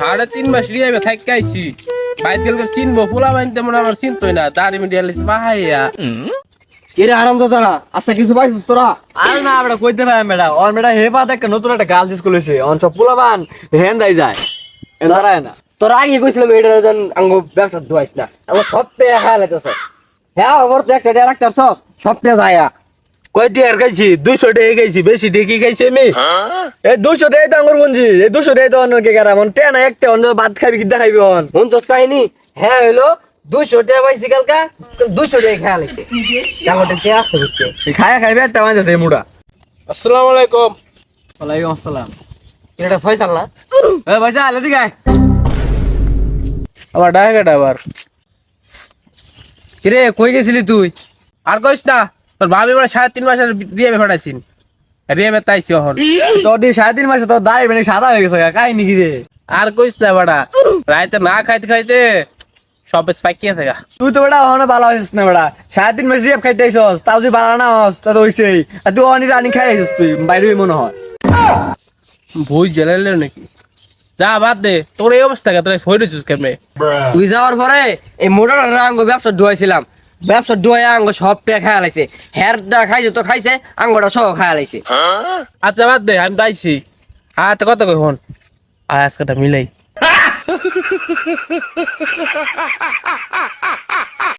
3.5 মাস রিয়াবে থাকি আইছি বাইত গেলকে চিনবো পোলা বাইন তেমন আমার চিনতই না দাড়ি মিডিয়া লিস ভাইয়া এরে আরামদাদারা আচ্ছা কিছু পাইছিস তোরা? আরে না আমরা কইতে পাই মেডা ওর মেডা হেবা দেখ নতুন একটা গার্লস স্কুল হইছে অন সব পোলাবান হেন দাই যায় এন্দারায় না তোরা আগে কইছিলাম এটা যেন আঙ্গ ব্যবসা ধুয়াইস না আমার সব পেয়ে খাওয়া লাগতেছে। হ্যাঁ আমার তো একটা ডাইরেক্টর সব পেয়ে যায়া কয়টি আর গাইছি 200 টাকা গাইছি বেশি টেকি গাইছি আমি এই 200 টাকা তো আঙ্গুর বঞ্জি এই 200 টাকা তো অন্য কে কারা মন তে না একটা অন্য ভাত খাবি কি দেখাইবি অন মন চস কাহিনী। হ্যাঁ হইলো 200 টাকা পাইছি কালকা 200 টাকা খাওয়া লাগছে টাকাটা কে আসছে বুঝতে খায়া খাইবে একটা মাঝে মুড়া। আসসালামু আলাইকুম। ওয়ালাইকুম আসসালাম। এটা ফয়সাল না? এ ভাইজা আলে দিকে আয়। আমার ডায়গাটা আবার কিরে কই গেছিলি তুই? আর কইস না তোর ভাবি মানে 3.5 মাসের রিয়াবে ফাটাইছিন রিয়াবে তাইছি এখন তোর দি 3.5 মাসে তোর দাড়ি মানে সাদা হয়ে গেছে কাই নাকি রে? আর কইস না বাড়া রাইতে না খাইতে খাইতে সব স্পাইকি আছে গা তুই তো বেটা ওখানে ভালো হইছিস না বেটা 3.5 মাস রিয়াব খাইতে আইছস তাও তুই ভালো না হস তা তো হইছেই আর তুই অনি রানি খাই আইছস তুই বাইরে মনে হয় ভুই জ্বালাইলে নাকি যা বাদ দে তোর এই অবস্থা কে তোর ফইরেছিস কেমনে তুই যাওয়ার পরে এই মোটর আঙ্গ ব্যবসা ধুয়াইছিলাম ব্যবসা ধুয়াই আঙ্গ সব টাকা খাওয়া লাগছে হের দা খাইছে তো খাইছে আঙ্গটা সব খাওয়া লাগছে। আচ্ছা বাদ দে আমি দাইছি আর একটা কথা কই হন আর আজকেটা মিলাই